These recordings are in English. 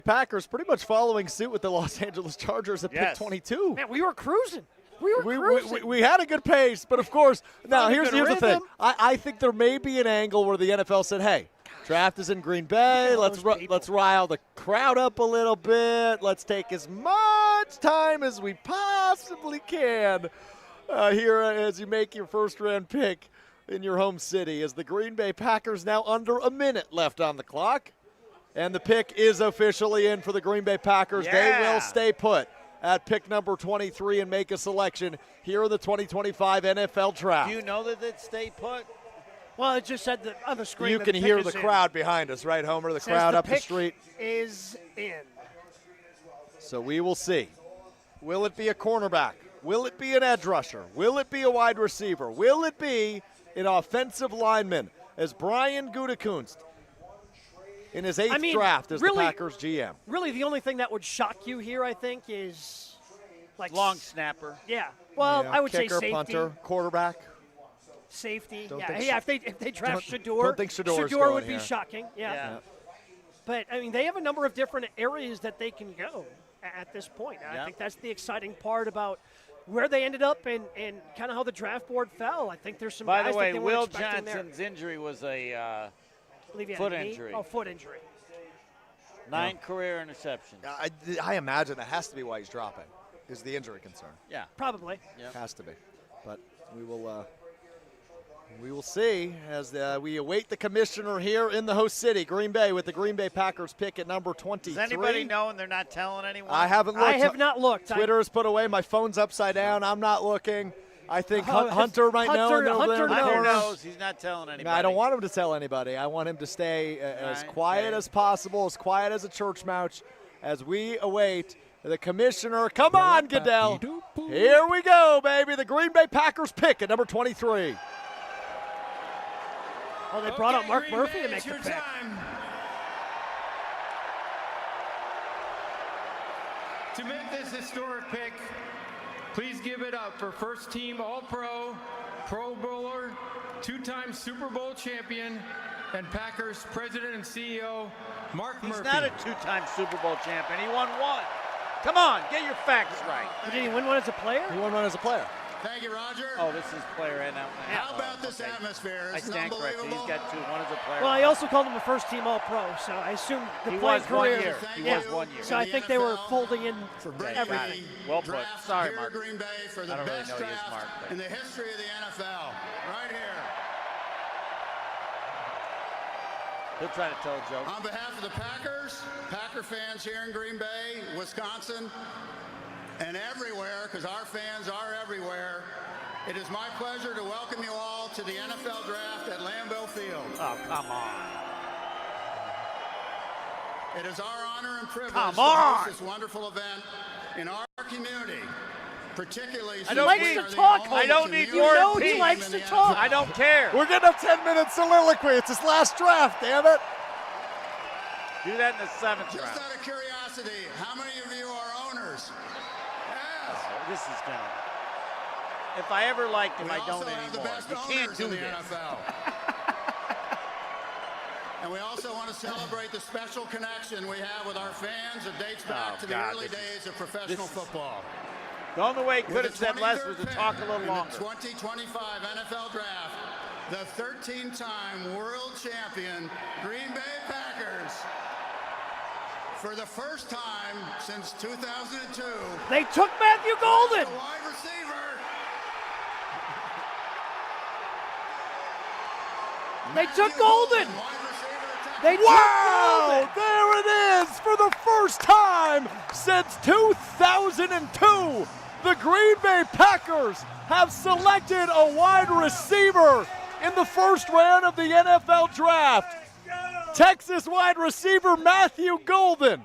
Packers pretty much following suit with the Los Angeles Chargers at pick 22. Man, we were cruising. We had a good pace, but of course, now here's the thing. rhythm. I think there may be an angle where the NFL said, hey, draft is in Green Bay. Let's rile the crowd up a little bit. Let's take as much time as we possibly can here as you make your first-round pick in your home city. As the Green Bay Packers now under a minute left on the clock. And the pick is officially in for the Green Bay Packers. Yeah. They will stay put at pick number 23 and make a selection here in the 2025 NFL Draft. Do you know that it stayed put? Well, it just said on the screen. You that can the hear pick the is in. crowd behind us, right, Homer? The Says crowd up the pick street. Is in. So we will see. Will it be a cornerback? Will it be an edge rusher? Will it be a wide receiver? Will it be an offensive lineman? As Brian Gutekunst, in his eighth draft as the Packers GM. Really, the only thing that would shock you here, I think, is like long snapper. Yeah. Well, I would kicker, say safety. Punter, quarterback. Safety. Don't Yeah. think Yeah. If they draft Shador, don't think Shador's Shador going would be here. shocking. Yeah. Yeah. But I mean, they have a number of different areas that they can go at this point. And I think that's the exciting part about where they ended up and kind of how the draft board fell. I think there's some By guys the way, that they Will weren't expecting Johnson's injury was a there. foot injury. Oh, foot injury. 9 career interceptions. I imagine that has to be why he's dropping, is the injury concern. Yeah. Probably. Yep. Has to be. But we will see as we await the commissioner here in the host city, Green Bay, with the Green Bay Packers pick at number 23. Does anybody know and they're not telling anyone? I haven't looked. I have not looked. Twitter is put away. My phone's upside down. I'm not looking. I think Oh, Hunter might know. and they're Hunter there in the knows. Hunter corner. knows. He's not telling anybody. No, I don't want him to tell anybody. I want him to stay as quiet as possible, as quiet as a church mouse, as we await the commissioner. Come on, Goodell. Here we go, baby. The Green Bay Packers pick at number 23. Oh, they brought up Mark Green Murphy Bay, to make it's the your pick. time. To make this historic pick, please give it up for first-team All-Pro, Pro Bowler, 2-time Super Bowl champion, and Packers president and CEO, Mark Murphy. He's not a 2-time Super Bowl champion. He won 1. Come on, get your facts right. Did he win one as a player? He won one as a player. Thank you, Roger. Oh, this is player and out. How about this atmosphere? I Isn't it stand corrected. unbelievable? He's got 2. One is a player. Well, I also called him a first-team All-Pro, so I assume the He playing was 1 career. year. He Yeah. was 1 year. So I think they were folding in For everything. Well put. Draft Sorry, here Mark. Green Bay for the I don't really best know you as draft Mark, but- in the history of the NFL. Right here. He'll try to tell a joke. On behalf of the Packers, Packer fans here in Green Bay, Wisconsin, and everywhere, because our fans are everywhere, it is my pleasure to welcome you all to the NFL Draft at Lambeau Field. Oh, come on. It is our honor and privilege Come to on. host this wonderful event in our community, particularly I since don't we need- are the talk. only I don't need community War know and he Peace. likes in to the talk. I don't care. We're getting a 10-minute soliloquy. It's his last draft, damn it. Do that in the 7th Just round. out of curiosity, how many of you are owners? Yes. This is gonna. If I ever liked him, We I also don't have the anymore. best You can't owners do in the this. NFL. And we also want to celebrate the special connection we have with our fans that dates back Oh, to the God, early this is- days of professional this is- football. The only way he With could the have said less 23rd was to pick talk a little in longer. the 2025 NFL Draft, the 13-time world champion Green Bay Packers, for the first time since 2002, They took Matthew Golden. the wide receiver. They Matthew took Golden. wide receiver attack. They took Wow! Golden. There it is for the first time since 2002. The Green Bay Packers have selected a wide receiver in the first round of the NFL Draft. Texas wide receiver Matthew Golden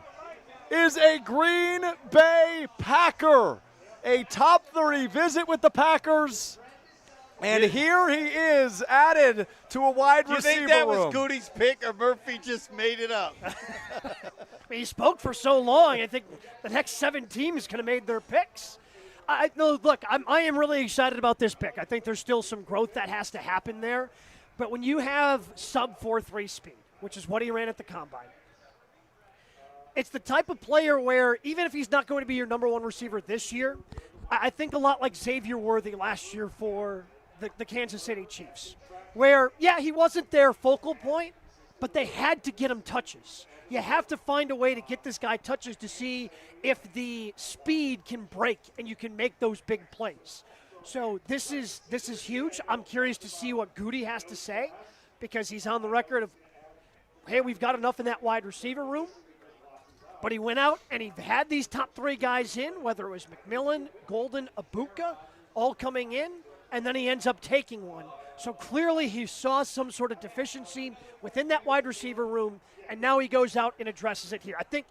is a Green Bay Packer. A top 30 visit with the Packers. And here he is added to a wide Do you receiver think that was room. Goody's pick or Murphy just made it up? I mean, he spoke for so long. I think the next 7 teams could have made their picks. No, look, I am really excited about this pick. I think there's still some growth that has to happen there. But when you have sub 4.3 speed, which is what he ran at the combine, It's the type of player where even if he's not going to be your number one receiver this year, I think a lot like Xavier Worthy last year for the Kansas City Chiefs, where, yeah, he wasn't their focal point, but they had to get him touches. You have to find a way to get this guy touches to see if the speed can break and you can make those big plays. So this is huge. I'm curious to see what Goody has to say, because he's on the record of, hey, we've got enough in that wide receiver room. But he went out and he had these top three guys in, whether it was McMillan, Golden, Abuka, all coming in, and then he ends up taking one. So clearly he saw some sort of deficiency within that wide receiver room, and now he goes out and addresses it here. I think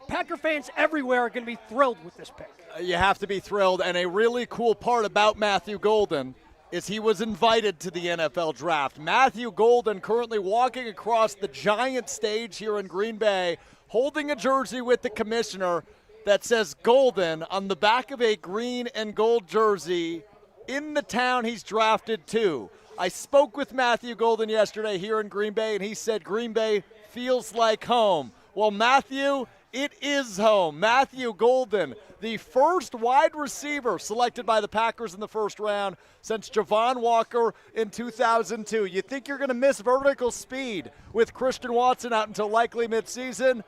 Packer fans everywhere are going to be thrilled with this pick. You have to be thrilled, and a really cool part about Matthew Golden is he was invited to the NFL Draft. Matthew Golden currently walking across the giant stage here in Green Bay, holding a jersey with the commissioner that says Golden on the back of a green and gold jersey in the town he's drafted to. I spoke with Matthew Golden yesterday here in Green Bay, and he said Green Bay feels like home. Well, Matthew, it is home. Matthew Golden, the first wide receiver selected by the Packers in the first round since Javon Walker in 2002. You think you're going to miss vertical speed with Christian Watson out until likely midseason?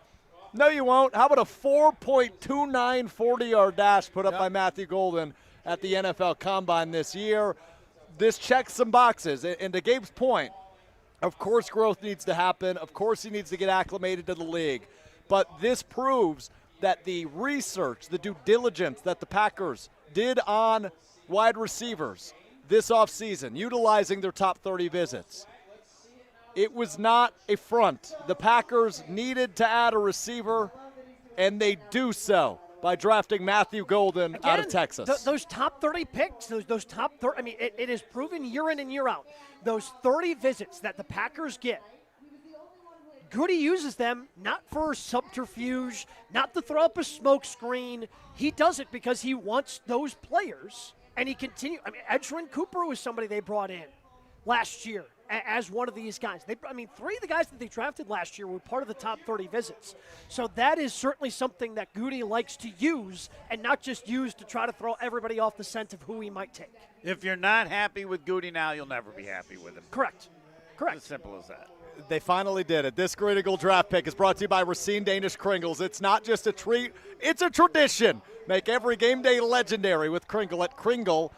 No, you won't. How about a 4.29 40-yard dash put up by Matthew Golden at the NFL Combine this year? This checks some boxes. And to Gabe's point, of course growth needs to happen. Of course he needs to get acclimated to the league. But this proves that the research, the due diligence that the Packers did on wide receivers this offseason, utilizing their top 30 visits, it was not a front. The Packers needed to add a receiver, and they do so by drafting Matthew Golden out of Texas. Those top 30 picks, those top 30, I mean, it is proven year in and year out. Those 30 visits that the Packers get, Goody uses them not for subterfuge, not to throw up a smoke screen. He does it because he wants those players, and he continues. I mean, Edgerrin Cooper was somebody they brought in last year as one of these guys. Three of the guys that they drafted last year were part of the top 30 visits. So that is certainly something that Goody likes to use, and not just use to try to throw everybody off the scent of who he might take. If you're not happy with Goody now, you'll never be happy with him. Correct. As simple as that. They finally did it. This critical draft pick is brought to you by Racine Danish Kringles. It's not just a treat, it's a tradition. Make every game day legendary with Kringle at Kringle.com.